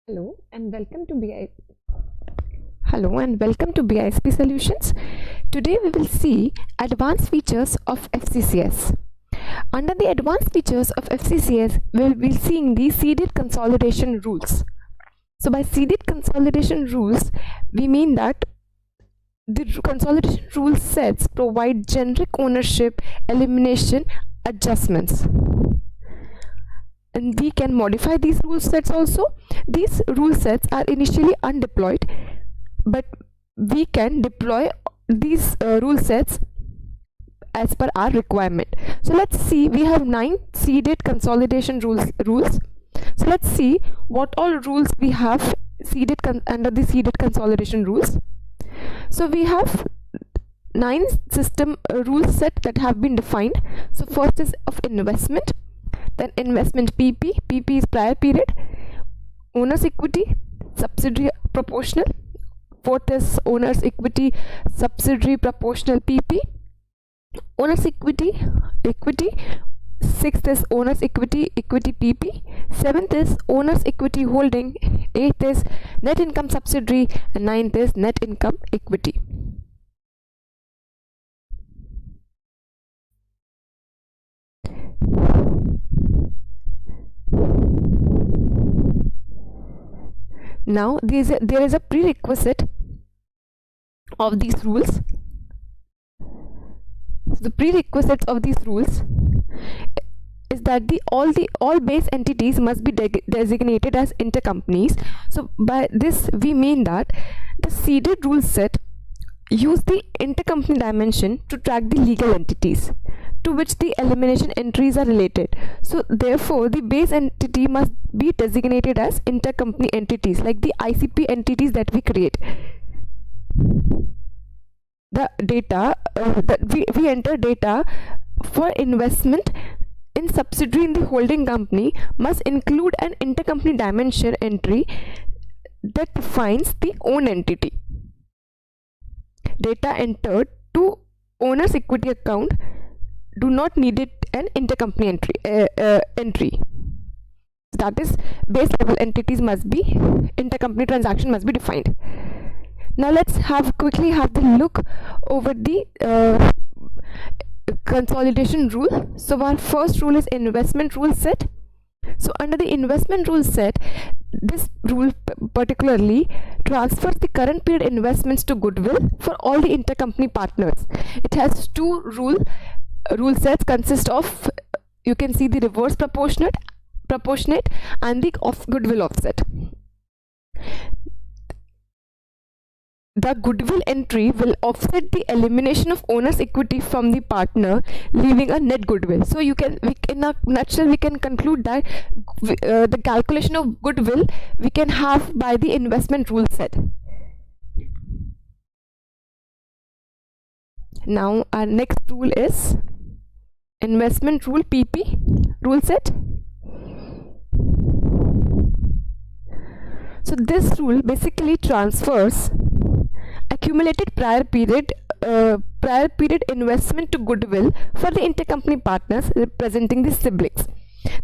Hello and welcome to BISP Solutions. Today we will see advanced features of FCCs. Under the advanced features of FCCs, we will be seeing the seeded consolidation rules. So by seeded consolidation rules, we mean that the consolidation rule sets provide generic ownership, elimination, adjustments. And we can modify these rule sets also. These rule sets are initially undeployed, but we can deploy these rule sets as per our requirement. So let's see, we have 9 seeded consolidation rules. So let's see what all rules we have seeded under the seeded consolidation rules. So we have 9 system rule set that have been defined. So first is of investment, then investment PP is prior period, owner's equity, subsidiary proportional. Fourth is owner's equity, subsidiary proportional PP, owner's equity. Sixth is owner's equity PP. Seventh is owner's equity holding. Eighth is net income subsidiary, and ninth is net income equity. Now there is a prerequisite of these rules. The prerequisites of these rules is that all base entities must be designated as intercompanies. So by this we mean that the seeded rule set use the intercompany dimension to track the legal entities to which the elimination entries are related. So therefore the base entity must be designated as intercompany entities, like the ICP entities that we create. The data that we enter data for investment in subsidiary in the holding company must include an intercompany dimension entry that defines the own entity. Data entered to owner's equity account do not need it an intercompany entry. That is, base level entities must be, intercompany transaction must be defined. Now let's quickly have the look over the consolidation rule. So our first rule is investment rule set. So under the investment rule set, this rule particularly transfers the current period investments to goodwill for all the intercompany partners. It has two rule sets consist of, you can see, the reverse proportionate and the goodwill offset. The goodwill entry will offset the elimination of owner's equity from the partner, leaving a net goodwill. So in a nutshell, we can conclude that the calculation of goodwill we can have by the investment rule set. Now our next rule is investment rule PP rule set. So this rule basically transfers accumulated prior period investment to goodwill for the intercompany partners representing the siblings.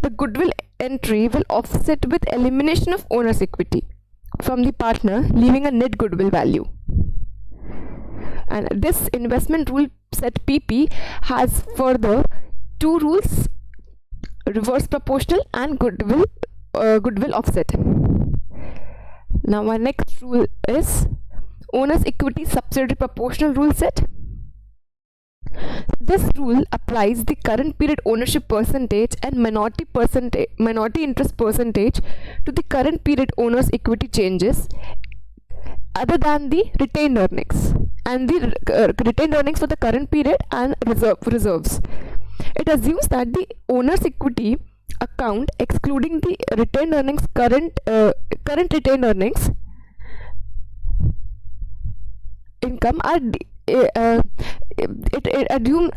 The goodwill entry will offset with elimination of owner's equity from the partner, leaving a net goodwill value. And this investment rule set PP has further two rules: reverse proportional and goodwill offset. Now our next rule is owner's equity subsidiary proportional rule set. This rule applies the current period ownership percentage and minority interest percentage to the current period owner's equity changes other than the retained earnings, and the retained earnings for the current period and reserves. It assumes that the owner's equity account, excluding the retained earnings, current retained earnings income are it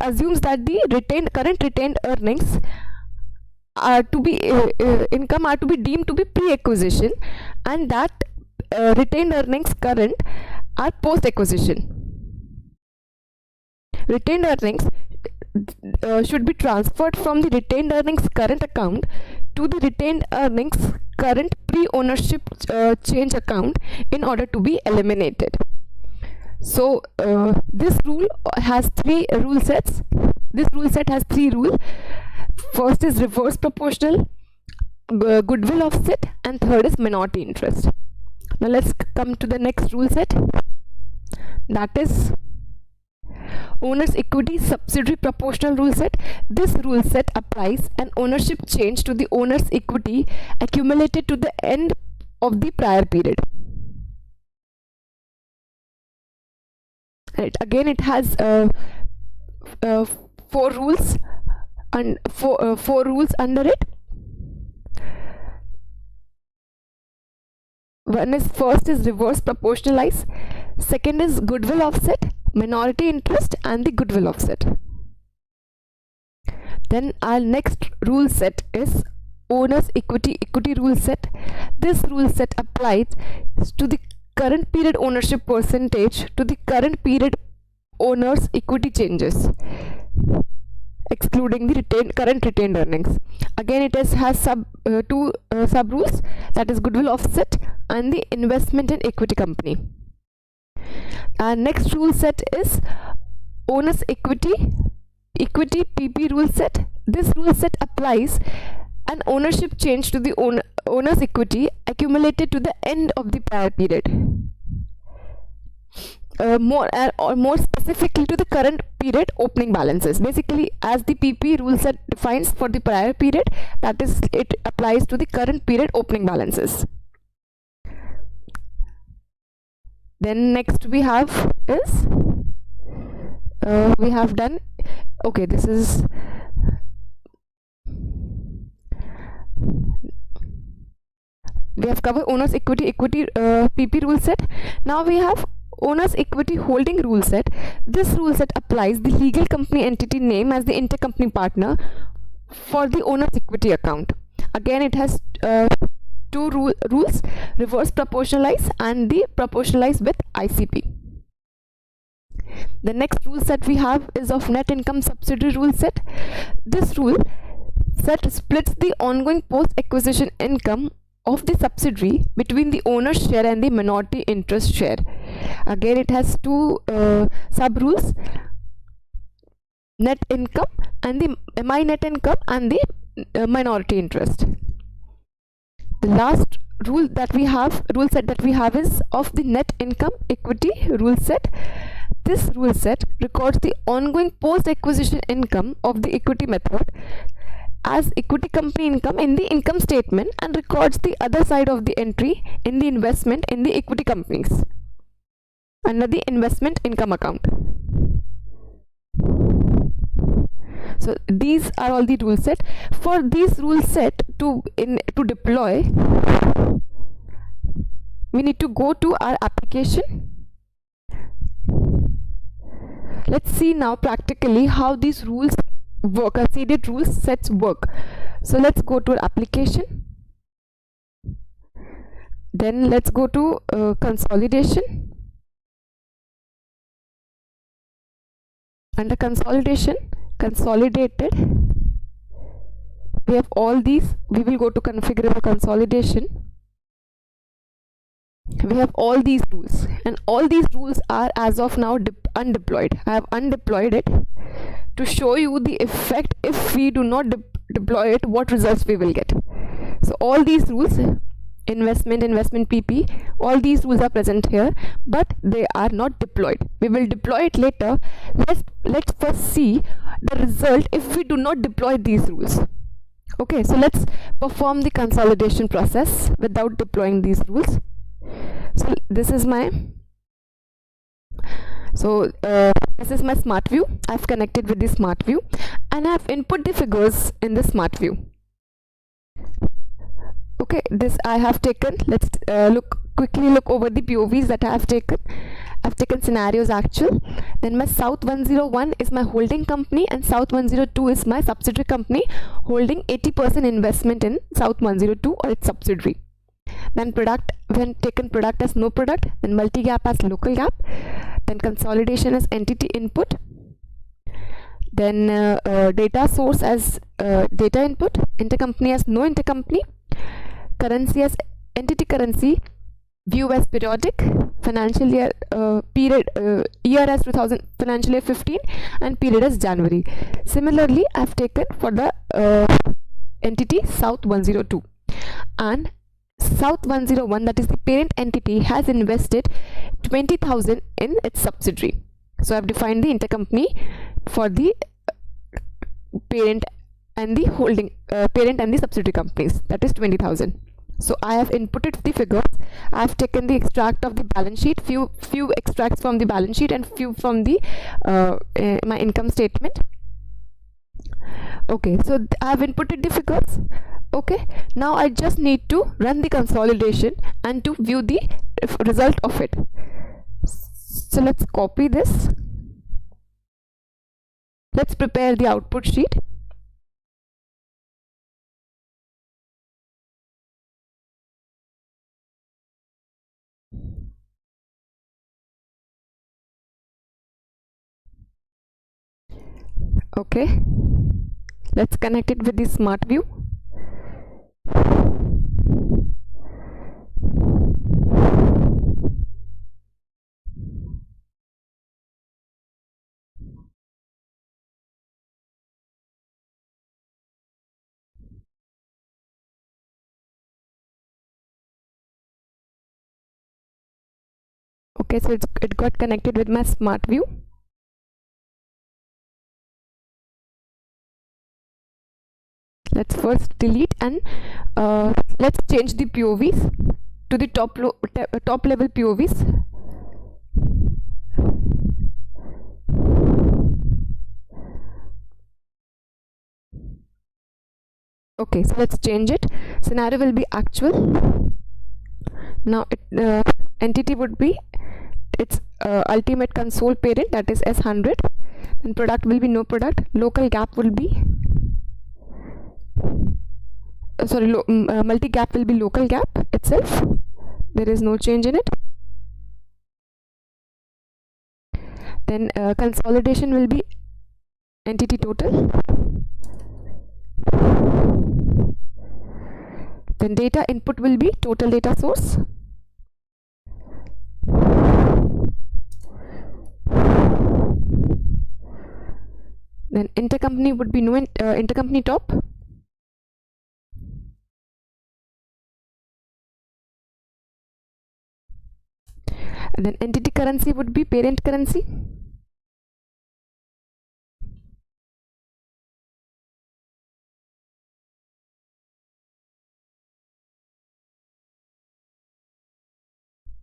assumes that the current retained earnings are to be income are to be deemed to be pre-acquisition, and that retained earnings current are post-acquisition. Retained earnings should be transferred from the retained earnings current account to the retained earnings current pre-ownership change account in order to be eliminated. So this rule has three rule sets. This rule set has three rules. First is reverse proportional, goodwill offset, and third is minority interest. Now let's come to the next rule set, that is owner's equity subsidiary proportional rule set. This rule set applies an ownership change to the owner's equity accumulated to the end of the prior period. Right. Again, it has four rules and four rules under it. First is reverse proportionalize, second is goodwill offset, minority interest, and the goodwill offset. Then our next rule set is owner's equity rule set. This rule set applies to the current period ownership percentage to the current period owner's equity changes, excluding the current retained earnings. Again, it has two sub rules, that is goodwill offset and the investment in equity company. Our next rule set is owner's equity PP rule set. This rule set applies an ownership change to the owner's equity accumulated to the end of the prior period. More specifically to the current period opening balances. Basically, as the PP rule set defines for the prior period, that is, it applies to the current period opening balances. Then next we have is we have done, okay, this is we have covered owner's equity PP rule set. Now we have owner's equity holding rule set. This rule set applies the legal company entity name as the intercompany partner for the owner's equity account. Again, it has two rules, reverse proportionalize and the proportionalize with ICP. The next rule set we have is of net income subsidiary rule set. This rule set splits the ongoing post-acquisition income of the subsidiary between the owner's share and the minority interest share. Again, it has two sub rules, net income and the MI net income and the minority interest. The last rule set that we have is of the net income equity rule set. This rule set records the ongoing post-acquisition income of the equity method as equity company income in the income statement and records the other side of the entry in the investment in the equity companies under the investment income account. So these are all the rule set. For these rule set to deploy, we need to go to our application. Let's see now practically how these rules work, seeded rule sets work. So let's go to our application. Then let's go to consolidation. Under consolidation, consolidated, we have all these. We will go to configurable consolidation. We have all these rules, and all these rules are as of now undeployed. I have undeployed it to show you the effect if we do not deploy it, what results we will get. So all these rules, investment PP, all these rules are present here, but they are not deployed. We will deploy it later. Let's first see the result if we do not deploy these rules. Okay, so let's perform the consolidation process without deploying these rules. So this is my smart view. I've connected with the smart view and I've input the figures in the smart view. Okay, this I have taken. Let's quickly look over the POVs that I have taken. I've taken scenarios actual. Then my South 101 is my holding company and South 102 is my subsidiary company holding 80% investment in South 102 or its subsidiary. Then product, when taken product as no product, then multi-gap as local gap, then consolidation as entity input. Then data source as data input, intercompany as no intercompany, currency as entity currency, view as periodic, financial year period year as 2000 financial year 15, and period as January. Similarly, I've taken for the entity South 102, and South 101, that is the parent entity, has invested 20,000 in its subsidiary. So I've defined the intercompany for the parent and the holding parent and the subsidiary companies, that is 20,000. So I have inputted the figures. I have taken the extract of the balance sheet, few extracts from the balance sheet and few from the my income statement. Okay, so I have inputted the figures. Okay, now I just need to run the consolidation and to view the result of it. So let's copy this. Let's prepare the output sheet. Okay, let's connect it with the smart view. Okay, so it got connected with my smart view. Let's first delete and let's change the POVs to the top level POVs. Okay, so let's change it. Scenario will be actual. Now entity would be its ultimate console parent, that is S100, and product will be no product. Local gap will be multi gap will be local gap itself. There is no change in it. Then consolidation will be entity total. Then data input will be total data source. Then intercompany would be no intercompany top. And then entity currency would be parent currency.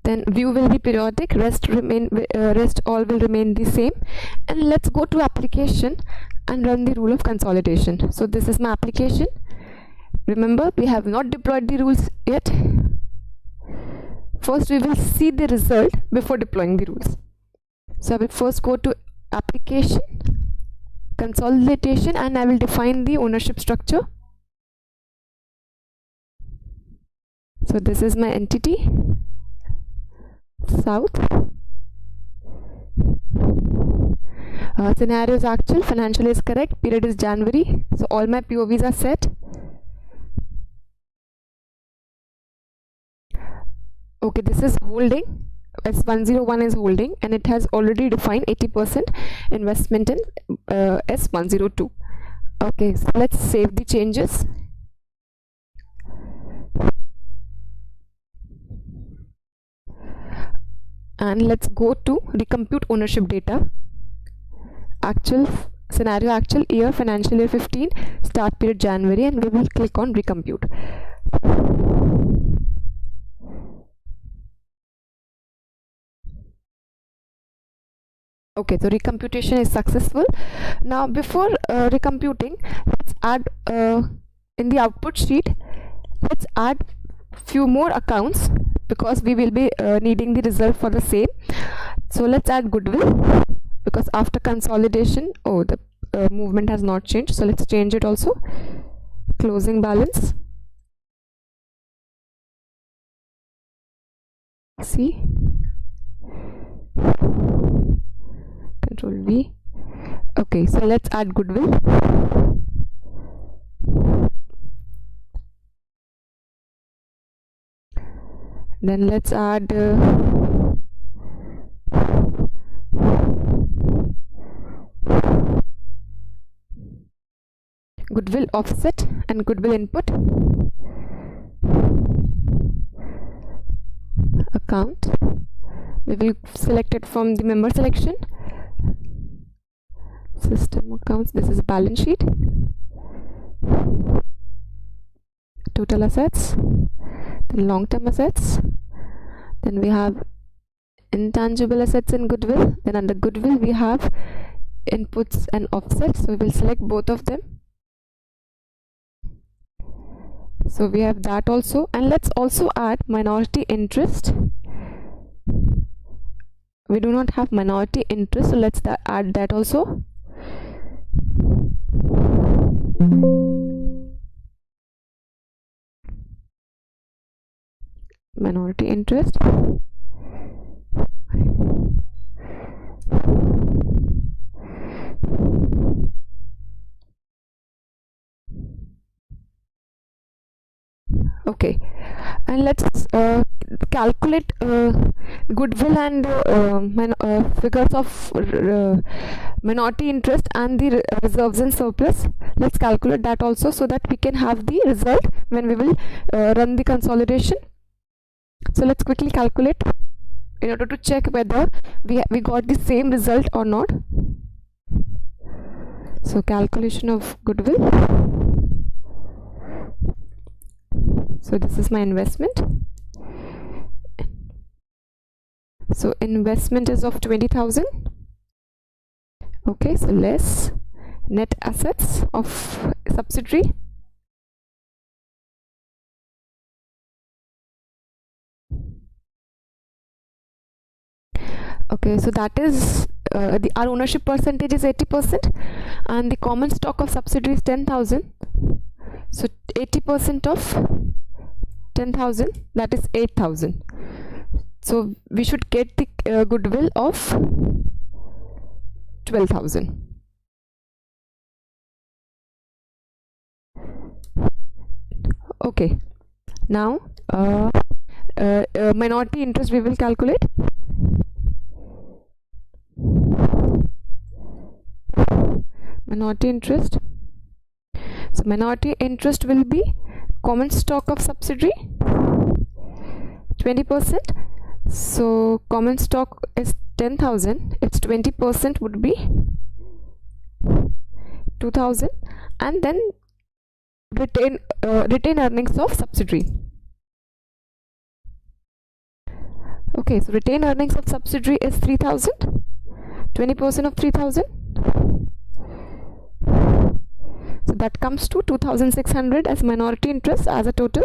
Then view will be periodic, rest all will remain the same. And let's go to application and run the rule of consolidation. So this is my application. Remember, we have not deployed the rules yet. First we will see the result before deploying the rules. So I will first go to application, consolidation, and I will define the ownership structure. So this is my entity South. Scenario is actual, financial is correct, period is January. So all my POVs are set. Okay, this is holding. S101 is holding, and it has already defined 80% investment in S102. Okay, so let's save the changes. And let's go to recompute ownership data. Actual scenario, actual year, financial year 15, start period January, and we will click on recompute. Okay, so recomputation is successful. Now before recomputing, let's add in the output sheet, let's add few more accounts because we will be needing the result for the same. So let's add goodwill, because after consolidation, the movement has not changed, so let's change it also. Closing balance, see, Control V. Okay, so let's add goodwill. Then let's add goodwill offset and goodwill input account. We will select it from the member selection, system accounts. This is balance sheet, total assets, then long-term assets, then we have intangible assets and goodwill. Then under goodwill we have inputs and offsets, so we will select both of them. So we have that also, and let's also add minority interest. We do not have minority interest, so let's add that also. Minority interest. Okay, and let's calculate goodwill and figures of minority interest and the reserves and surplus. Let's calculate that also, so that we can have the result when we will run the consolidation. So let's quickly calculate in order to check whether we got the same result or not. So calculation of goodwill. So this is my investment. So investment is of 20,000. Okay, so less net assets of subsidiary. Okay, so that is our ownership percentage is 80%, and the common stock of subsidiary is 10,000. So 80% of 10,000, that is 8,000. So we should get the goodwill of 12,000. Okay, now minority interest we will calculate. Minority interest. So minority interest will be common stock of subsidiary 20%. So common stock is 10,000, its 20% would be 2,000, and then retain earnings of subsidiary. Okay, so retain earnings of subsidiary is 3,000, 20% of 3,000. So that comes to 2,600 as minority interest as a total.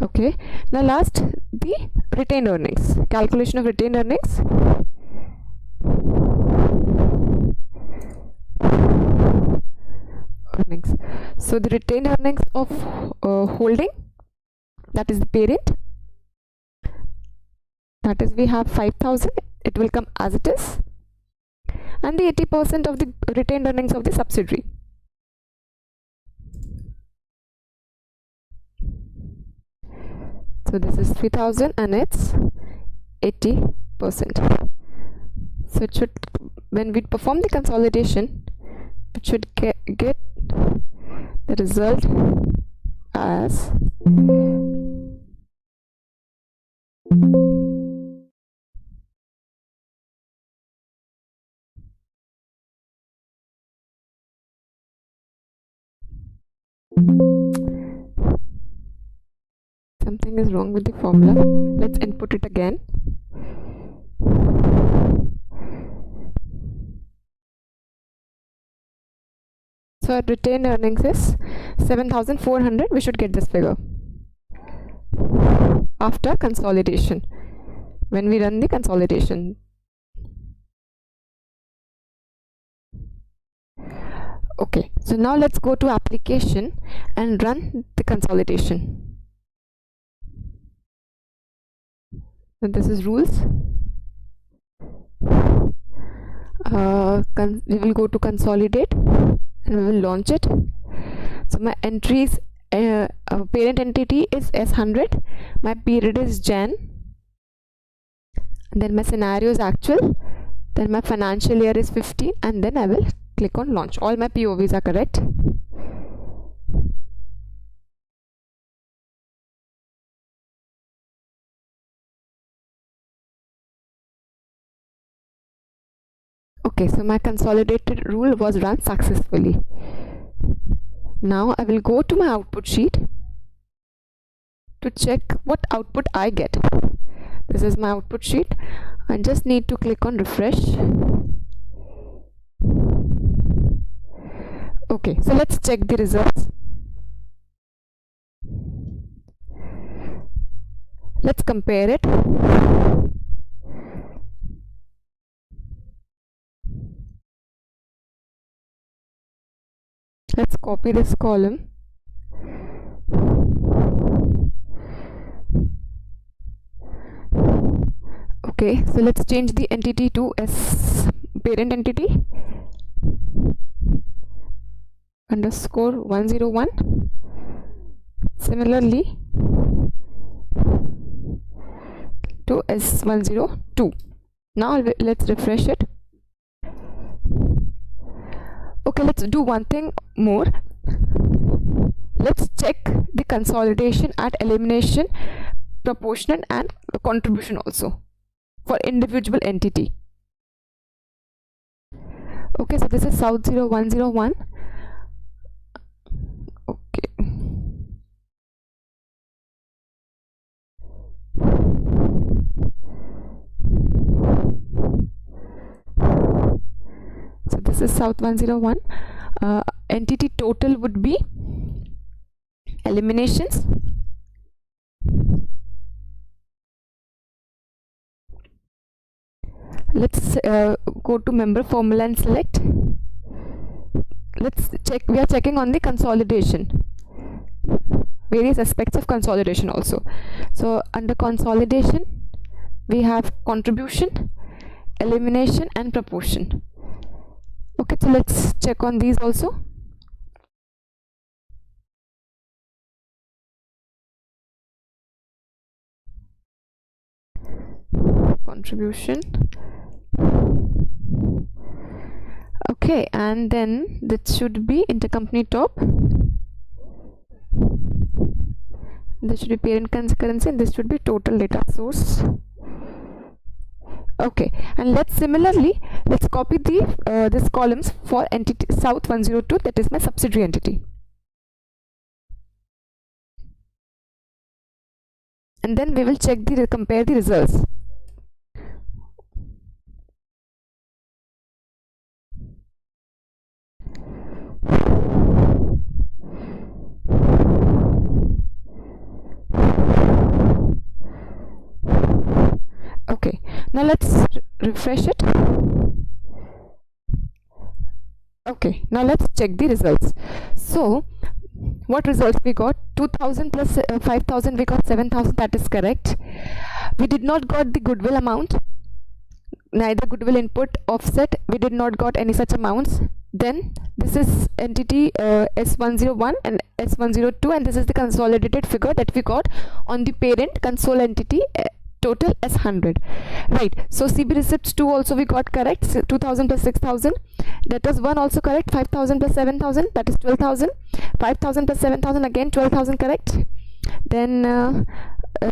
Okay, now last, the retained earnings, calculation of retained earnings. So the retained earnings of holding, that is the parent, that is we have 5,000, it will come as it is, and the 80% of the retained earnings of the subsidiary. So this is 3,000 and it's 80%. So it should, when we perform the consolidation, it should get the result as something is wrong with the formula. Let's input it again. So our retained earnings is 7,400. We should get this figure after consolidation, when we run the consolidation. Okay, so now let's go to application and run the consolidation. So this is rules. We will go to consolidate and we will launch it. So my entries, parent entity is S100, my period is Jan, and then my scenario is actual, then my financial year is 15, and then I will click on launch. All my POVs are correct. Okay, so my consolidated rule was run successfully. Now I will go to my output sheet to check what output I get. This is my output sheet. I just need to click on refresh. Okay, so let's check the results. Let's compare it. Let's copy this column. Okay, so let's change the entity to S parent entity underscore 101. Similarly to S102. Now let's refresh it. Okay, let's do one thing more. Let's check the consolidation at elimination, proportion and contribution also for individual entity. Okay, so this is South 0101. Okay. So this is South 101. Entity total would be eliminations, let's go to member formula and select. Let's check, we are checking on the consolidation, various aspects of consolidation also. So under consolidation we have contribution, elimination and proportion. Okay, so let's check on these also. Contribution. Okay, and then this should be intercompany top. This should be parent currency and this should be total data source. Okay, and let's similarly let's copy the this columns for entity South 102, that is my subsidiary entity, and then we will check the compare the results. Okay, now let's refresh it. Okay, now let's check the results. So what results we got? 2000 plus 5000, we got 7000, that is correct. We did not got the goodwill amount, neither goodwill input offset, we did not got any such amounts. Then this is entity S101 and S102, and this is the consolidated figure that we got on the parent console entity total S100, right? So CB receipts 2 also we got correct, 2000 plus 6000, debtors 1 also correct, 5000 plus 7000, that is 12000, 5000 plus 7000, again 12000 correct. Then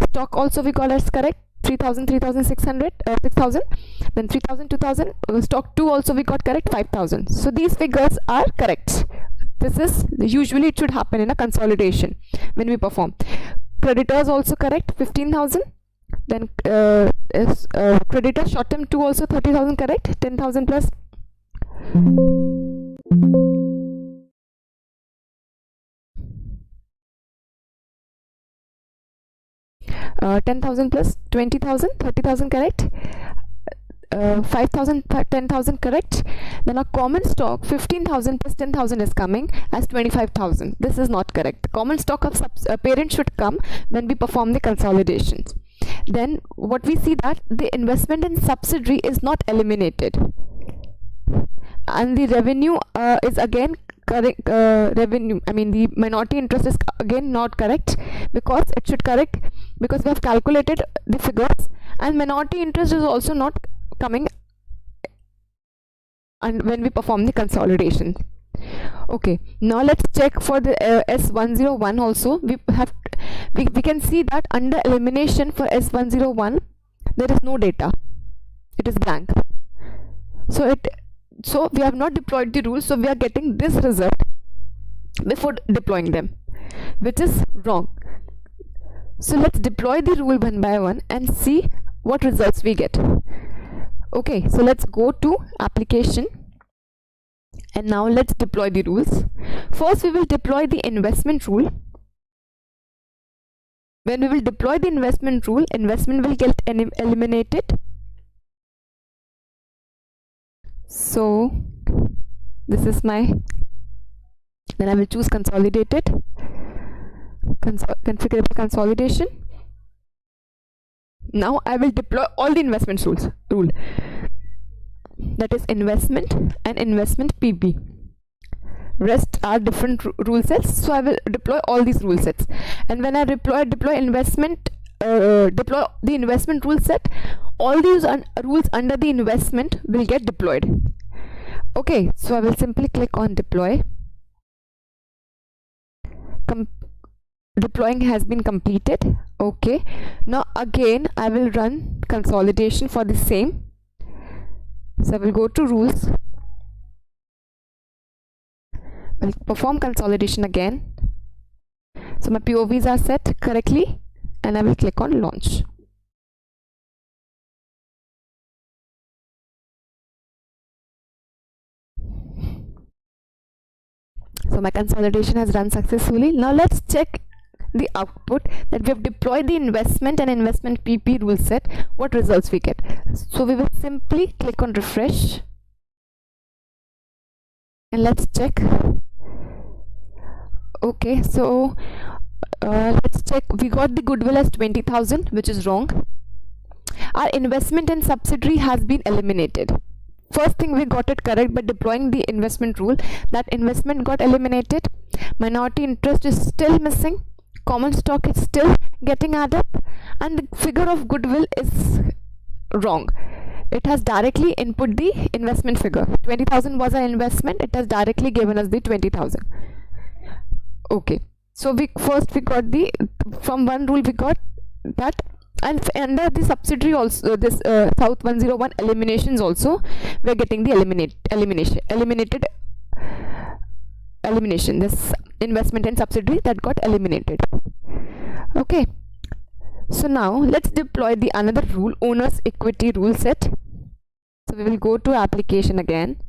stock also we got as correct, 3000, 3600, 6000, then 3000, 2000, stock 2 also we got correct, 5000. So these figures are correct. This is usually it should happen in a consolidation when we perform. Creditors also correct, 15,000. Then creditor short term 2 also 30,000 correct, 10,000 plus 10,000 plus 20,000, 30,000 correct, 5,000, 10,000 correct. Then our common stock 15,000 plus 10,000 is coming as 25,000. This is not correct. The common stock of parent should come when we perform the consolidations. then what we see that the investment in subsidiary is not eliminated, and the revenue is again correct. Revenue, I mean the minority interest is again not correct, because it should correct, because we have calculated the figures, and minority interest is also not coming and when we perform the consolidation. Okay, now let's check for the S101 also. We can see that under elimination for S101 there is no data, it is blank. So we have not deployed the rules, so we are getting this result before deploying them, which is wrong. So let's deploy the rule one by one and see what results we get. Okay, so let's go to application, and now let's deploy the rules. First we will deploy the investment rule. When we will deploy the investment rule, investment will get eliminated. So this is my, then I will choose consolidated, configurable consolidation. Now I will deploy all the investment rule, that is investment and investment PB. Rest are different rule sets, so I will deploy all these rule sets. And when I deploy investment, deploy the investment rule set, all these rules under the investment will get deployed. Okay, so I will simply click on deploy. Deploying has been completed. Okay, now again I will run consolidation for the same. So I will go to rules, I'll perform consolidation again. So my POVs are set correctly, and I will click on launch. So my consolidation has run successfully. Now let's check the output, that we have deployed the investment and investment PP rule set, what results we get. So we will simply click on refresh, and let's check. Okay, so let's check. We got the goodwill as 20,000, which is wrong. Our investment in subsidiary has been eliminated. First thing, we got it correct by deploying the investment rule, that investment got eliminated. Minority interest is still missing. Common stock is still getting added, and the figure of goodwill is wrong. It has directly input the investment figure. 20,000 was our investment. It has directly given us the 20,000. Okay, so we got the, from one rule we got that, and under the subsidiary also, this South 101 eliminations also, we are getting the elimination, this investment and subsidiary that got eliminated. Okay, so now let's deploy the another rule, owner's equity rule set. So we will go to application again.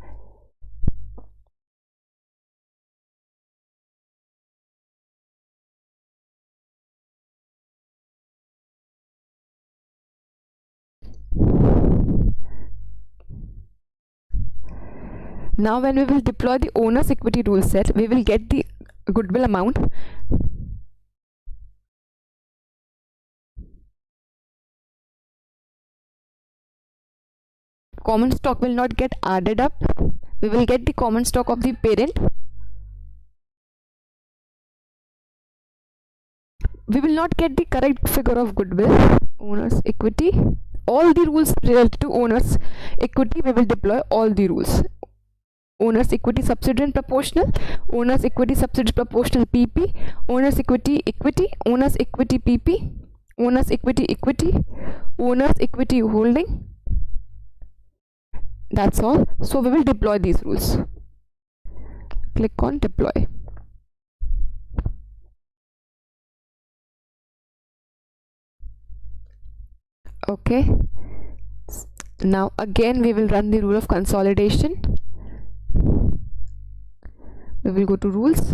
Now when we will deploy the owner's equity rule set, we will get the goodwill amount. Common stock will not get added up. We will get the common stock of the parent. We will not get the correct figure of goodwill. Owner's equity, all the rules related to owner's equity, we will deploy all the rules. Owner's equity subsidiary and proportional, owner's equity subsidiary proportional PP, owner's equity equity, owner's equity PP, owner's equity equity, owner's equity holding. That's all. So we will deploy these rules. Click on deploy. Okay, now again we will run the rule of consolidation. We will go to rules,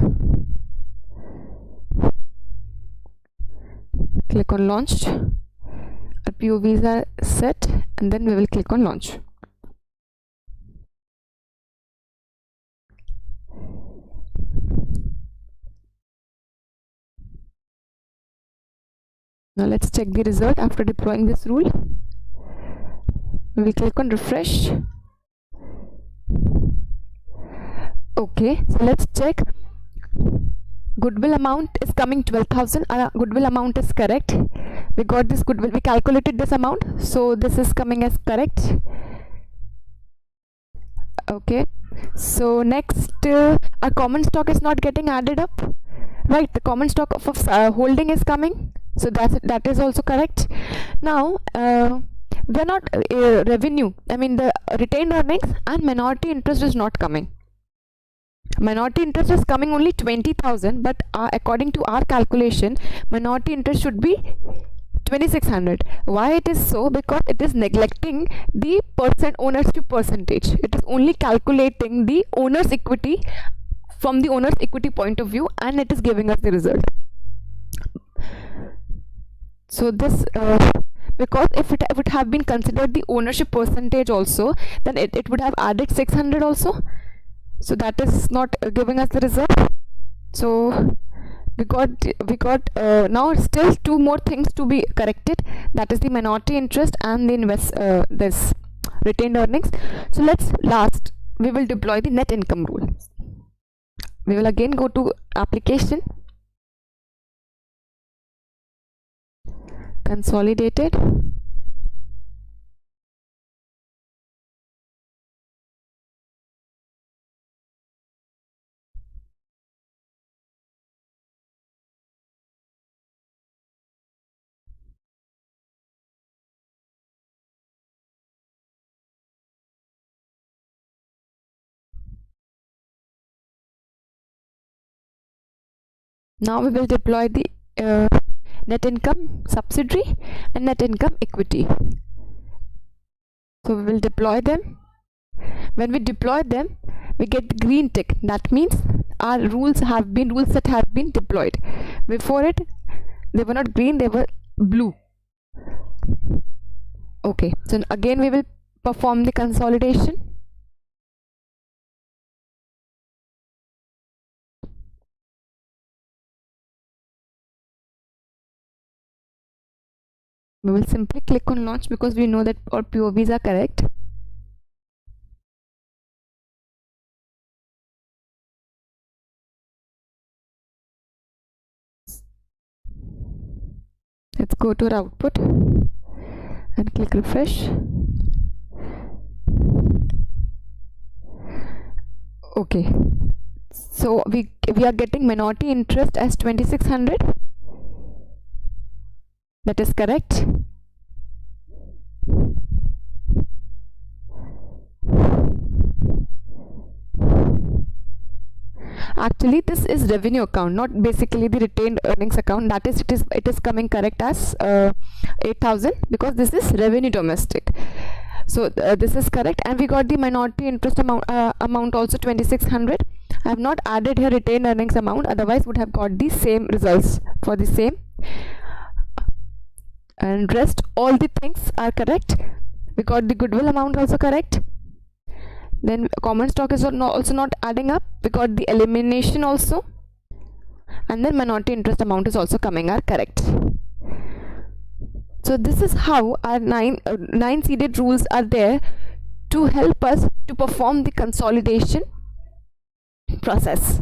click on launch. Our POVs are set, and then we will click on launch. Now let's check the result after deploying this rule. We will click on refresh. Okay, so let's check. Goodwill amount is coming 12,000. Our goodwill amount is correct. We got this goodwill, we calculated this amount, so this is coming as correct. Okay, so next our common stock is not getting added up, right? The common stock of holding is coming, so that is also correct. Now we're not revenue, I mean the retained earnings and minority interest is not coming. Minority interest is coming only 20,000, but according to our calculation minority interest should be 2600. Why it is so? Because it is neglecting the ownership percentage. It is only calculating the owner's equity from the owner's equity point of view, and it is giving us the result. So this because if it would have been considered the ownership percentage also, then it would have added 600 also. So that is not giving us the result. So we got now still two more things to be corrected, that is the minority interest and the this retained earnings. So we will deploy the net income rule. We will again go to application, consolidated, now we will deploy the net income subsidiary and net income equity. So we will deploy them. When we deploy them, we get the green tick. That means our rule set have been deployed. Before it, they were not green, they were blue. Okay, so again we will perform the consolidation. We will simply click on launch because we know that our POVs are correct. Let's go to our output and click refresh. Okay, so we are getting minority interest as 2600. That is correct. Actually this is revenue account, not basically the retained earnings account. That is, it is coming correct as 8,000 because this is revenue domestic. So this is correct, and we got the minority interest amount also 2600. I have not added here retained earnings amount, otherwise would have got the same results for the same. And rest all the things are correct. We got the goodwill amount also correct. Then common stock is also not adding up. We got the elimination also, and then minority interest amount is also coming are correct. So this is how our nine seeded rules are there to help us to perform the consolidation process,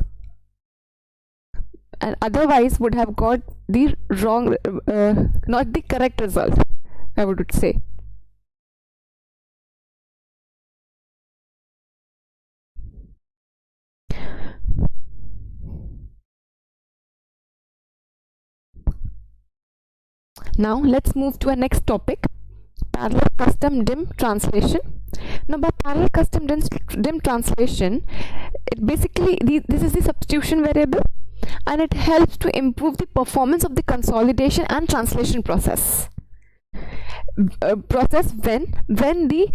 and otherwise would have got the wrong not the correct result, I would say. Now let's move to our next topic, parallel custom dim translation. Now by parallel custom dim translation, it basically this is the substitution variable, and it helps to improve the performance of the consolidation and translation process. When the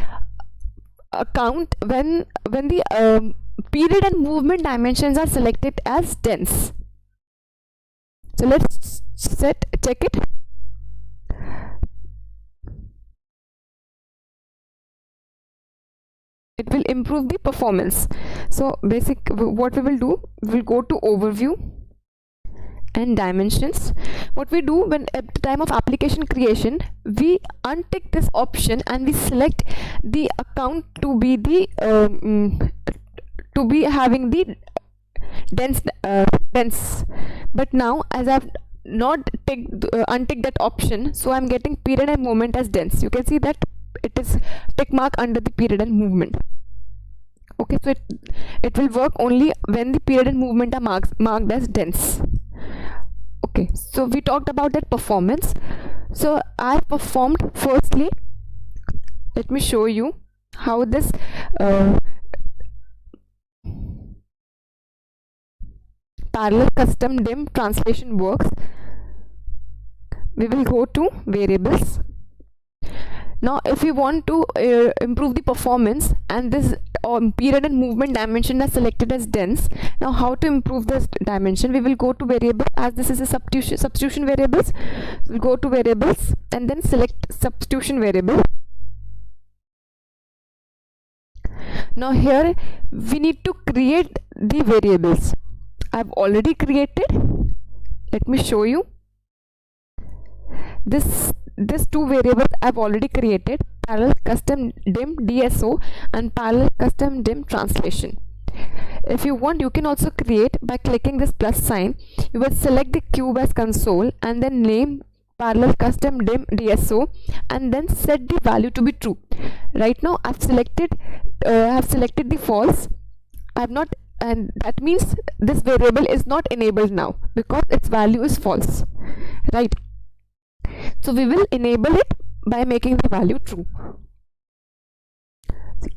account when the period and movement dimensions are selected as dense. So let's check it. It will improve the performance. So what we will do, we'll go to overview, and dimensions. What we do when at the time of application creation, we untick this option and we select the account to be the to be having the dense. But now, as I've not untick that option, so I'm getting period and movement as dense. You can see that it is tick mark under the period and movement. Okay, so it will work only when the period and movement are marked as dense. Okay, so we talked about that performance. So I performed, firstly, let me show you how this parallel custom dim translation works. We will go to variables. Now if we want to improve the performance and this period and movement dimension are selected as dense, now how to improve this dimension? We will go to variable, as this is a substitution variables. We'll go to variables and then select substitution variable. Now here we need to create the variables. I've already created. Let me show you. This two variables I've already created: parallel custom dim DSO and parallel custom dim translation. If you want, you can also create by clicking this plus sign. You will select the cube as console and then name parallel custom dim DSO and then set the value to be true. Right now I've selected the false. I've not, and that means this variable is not enabled now because its value is false, right? So we will enable it by making the value true.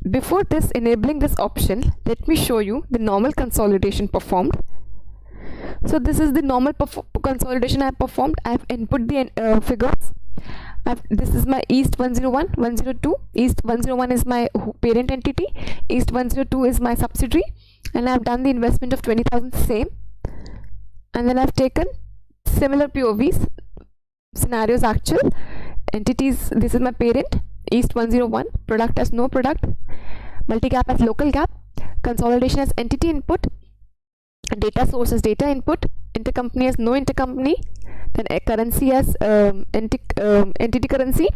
Before this, enabling this option, let me show you the normal consolidation performed. So this is the normal consolidation I performed. I have input the figures. This is my East 101, 102. East 101 is my parent entity. East 102 is my subsidiary. And I have done the investment of 20,000 same. And then I have taken similar POVs, scenarios actual, entities. This is my parent, East 101, product as no product, multi-gap as local gap, consolidation as entity input, data source as data input, intercompany as no intercompany, then currency as entity currency,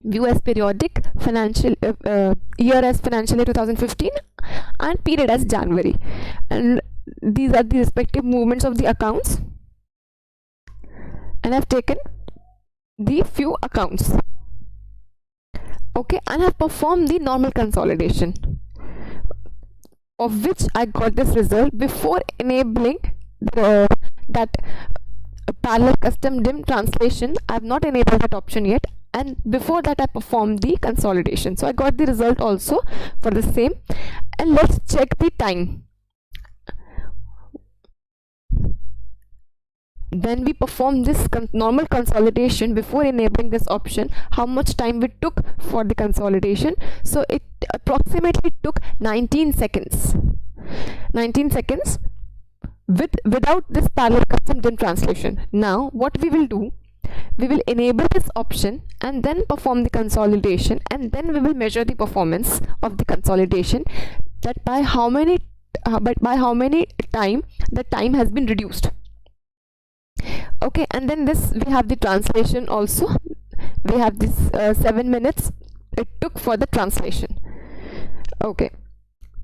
view as periodic, financial year as financial year 2015, and period as January. And these are the respective movements of the accounts. And I've taken the few accounts. Okay, and I've performed the normal consolidation, of which I got this result before enabling that parallel custom dim translation. I have not enabled that option yet, and before that I performed the consolidation. So I got the result also for the same. And let's check the time. When we perform this normal consolidation before enabling this option, how much time we took for the consolidation? So it approximately took 19 seconds. 19 seconds without this parallel custom dim translation. Now what we will do, we will enable this option and then perform the consolidation, and then we will measure the performance of the consolidation, that by how many time the time has been reduced. Okay, and then this, we have the translation also. We have this 7 minutes it took for the translation. Okay,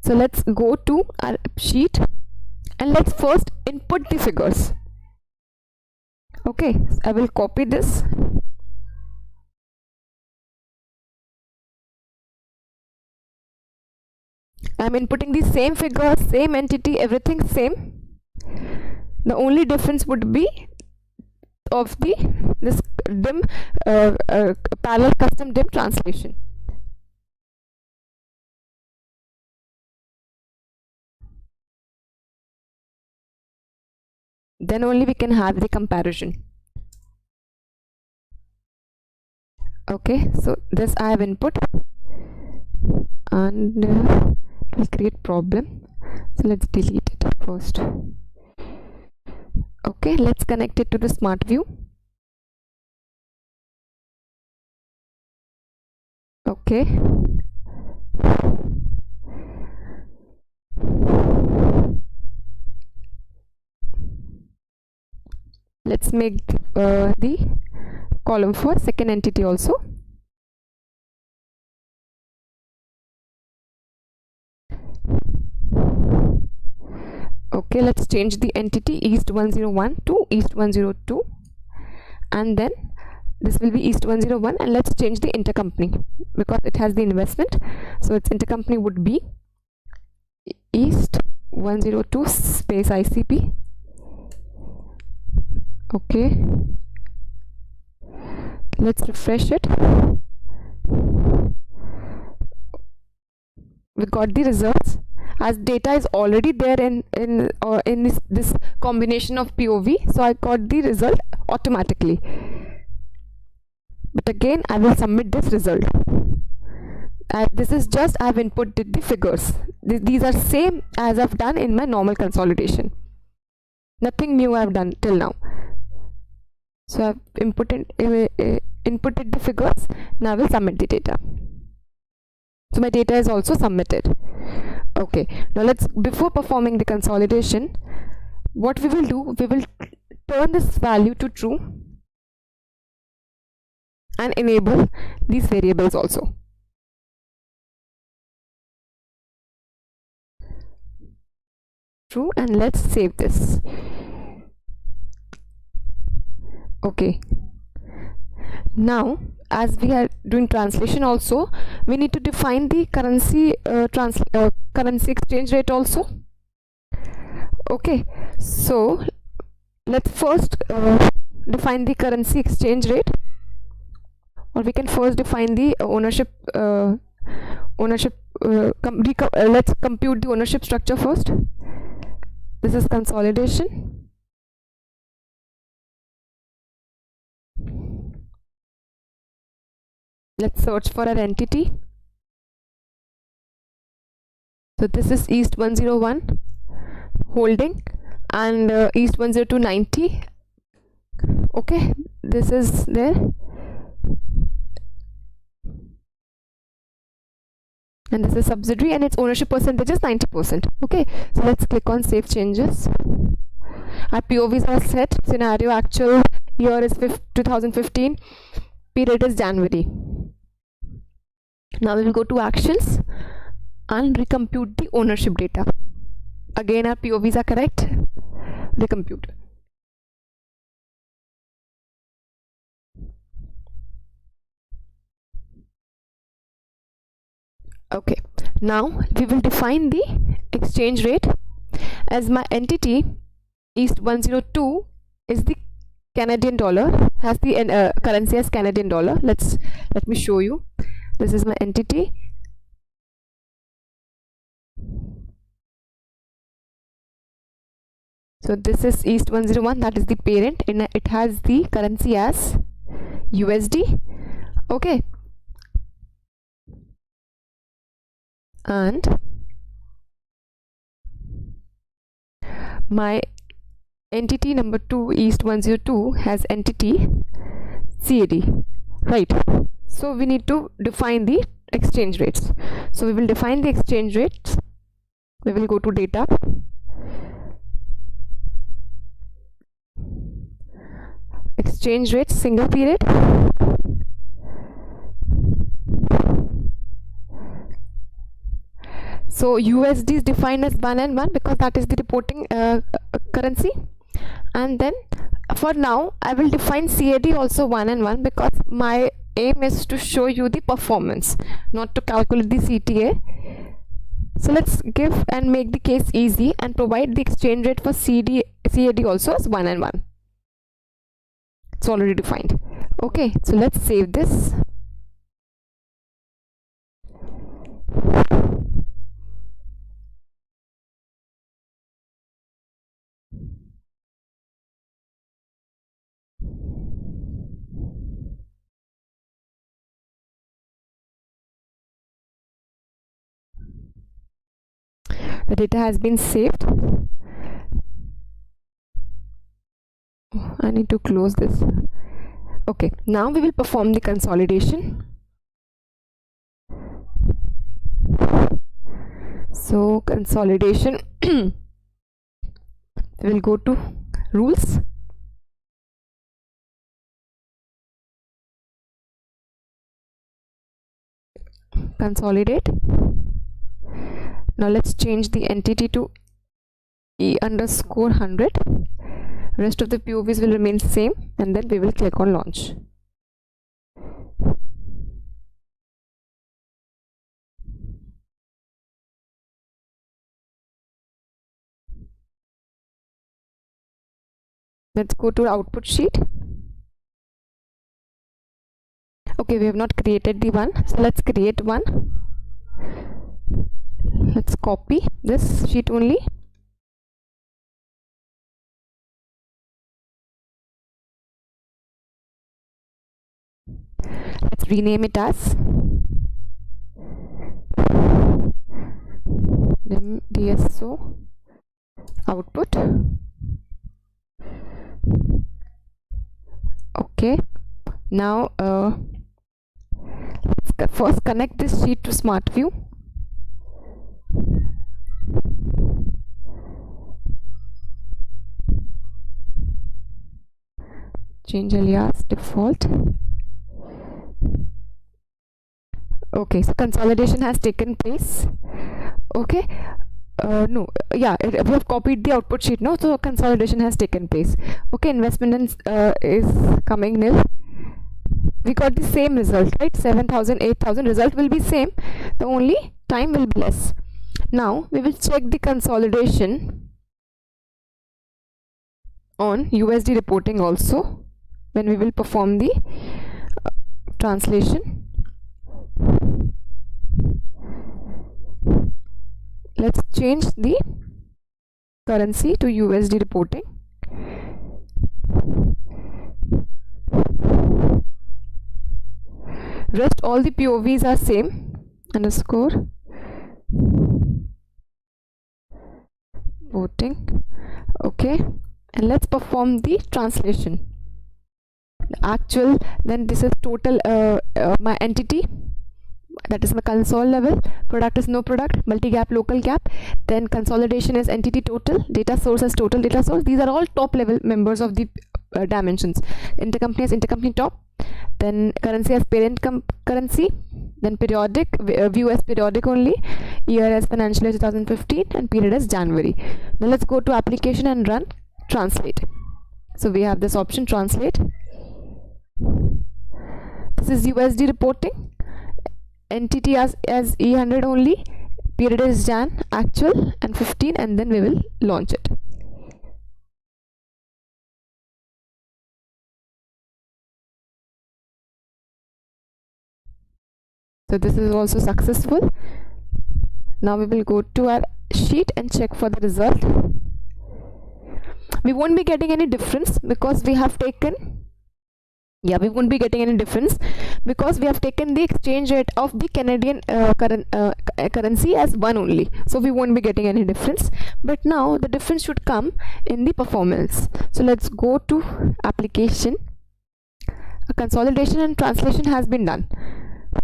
so let's go to our sheet and let's first input the figures. Okay, I will copy this. I'm inputting the same figure, same entity, everything same. The only difference would be of this dim parallel custom dim translation. Then only we can have the comparison. Okay, so this I have input, and it will create problem. So let's delete it first. Okay, let's connect it to the smart view. Okay, Let's make the column for second entity also. Okay, let's change the entity East 101 to East 102, and then this will be East 101, and let's change the intercompany because it has the investment, so its intercompany would be East 102 space ICP. Okay, let's refresh it. We got the results, as data is already there in this combination of POV, so I got the result automatically. But again, I will submit this result. This is just I've inputted the figures. These are same as I've done in my normal consolidation. Nothing new I've done till now. So I've inputted the figures. Now I will submit the data. So my data is also submitted. Okay, now before performing the consolidation, what we will do, we will turn this value to true and enable these variables also. True, and let's save this. Okay, now as we are doing translation also, we need to define the currency currency exchange rate also. Okay, so let's first define the currency exchange rate, or we can first define the let's compute the ownership structure first. This is consolidation. Let's search for our entity. So this is East 101 holding, and East 102 90. Okay, this is there, and this is subsidiary, and its ownership percentage is 90%. Okay, so let's click on save changes. Our POVs are set. Scenario actual year is 2015, period is January. Now we will go to actions and recompute the ownership data. Again, our POVs are correct. Recompute. Okay, now we will define the exchange rate, as my entity East 102 is the Canadian dollar, has the currency as Canadian dollar. Let me show you. This is my entity. So this is East 101, that is the parent, and it has the currency as USD. Okay, and my entity number 2 East 102 has entity CAD, right? So we need to define the exchange rates. So we will define the exchange rates. We will go to data, exchange rates, single period. So USD is defined as 1 and 1 because that is the reporting currency, and then for now I will define CAD also 1 and 1 because my aim is to show you the performance, not to calculate the CTA. So let's give and make the case easy and provide the exchange rate for CAD also as 1 and 1. It's already defined. Okay, so let's save this. The data has been saved. I need to close this. Okay, now we will perform the consolidation. So consolidation, we will go to rules, consolidate. Now let's change the entity to E_100. Rest of the POVs will remain same, and then we will click on launch. Let's go to output sheet. Okay, we have not created the one, so let's create one. Let's copy this sheet only. Let's rename it as DSO output. Okay, now let's first connect this sheet to Smart View. Change alias default. Okay, so consolidation has taken place. Okay, no, yeah, we have copied the output sheet now, so consolidation has taken place. Okay, investment is coming nil. We got the same result, right? 7,000, 8,000. Result will be same, the only time will be less. Now we will check the consolidation on USD reporting also when we will perform the translation. Let's change the currency to USD reporting. Rest all the POVs are same. Underscore voting. Okay, and let's perform the translation. The actual, then this is total, my entity, that is my console level. Product is no product, multi-gap, local gap. Then consolidation is entity total, data source as total data source. These are all top level members of the dimensions. Intercompany as intercompany top. Then currency as parent currency. Then periodic, view as periodic only. Year as financial year 2015 and period as January. Now let's go to application and run translate. So we have this option translate. This is USD reporting. Entity as E100 only, period is Jan, actual and 15, and then we will launch it. So this is also successful. Now we will go to our sheet and check for the result. We won't be getting any difference because we have taken, we won't be getting any difference because we have taken the exchange rate of the Canadian currency as one only, so we won't be getting any difference. But now the difference should come in the performance. So let's go to application. A consolidation and translation has been done,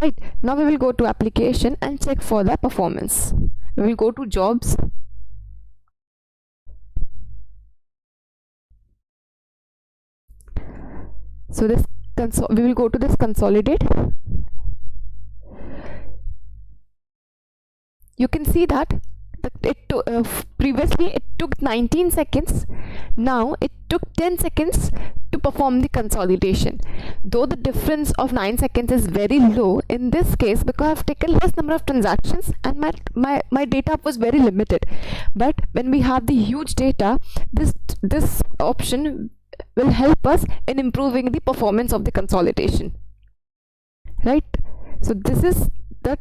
right? Now we will go to application and check for the performance. We will go to jobs. So this we will go to this consolidate. You can see that previously it took 19 seconds. Now it took 10 seconds to perform the consolidation. Though the difference of 9 seconds is very low in this case because I've taken less number of transactions and my data was very limited. But when we have the huge data, this option will help us in improving the performance of the consolidation, right? So this is the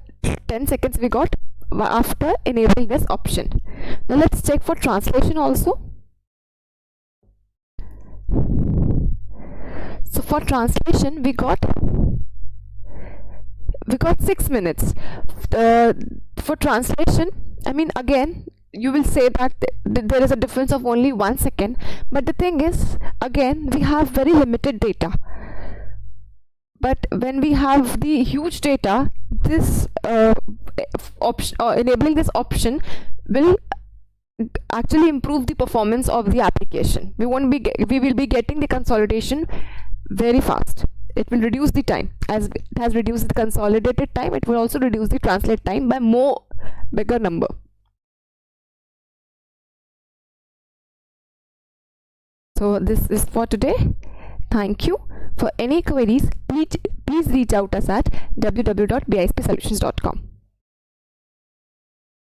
10 seconds we got after enabling this option. Now let's check for translation also. So for translation we got 6 minutes. For translation, I mean, again you will say that there is a difference of only 1 second, but the thing is, again, we have very limited data. But when we have the huge data, this option, enabling this option will actually improve the performance of the application. We will be getting the consolidation very fast it will reduce the time. As it has reduced the consolidated time, it will also reduce the translate time by more bigger number. So this is for today. Thank you. For any queries, please reach out us at www.bispsolutions.com.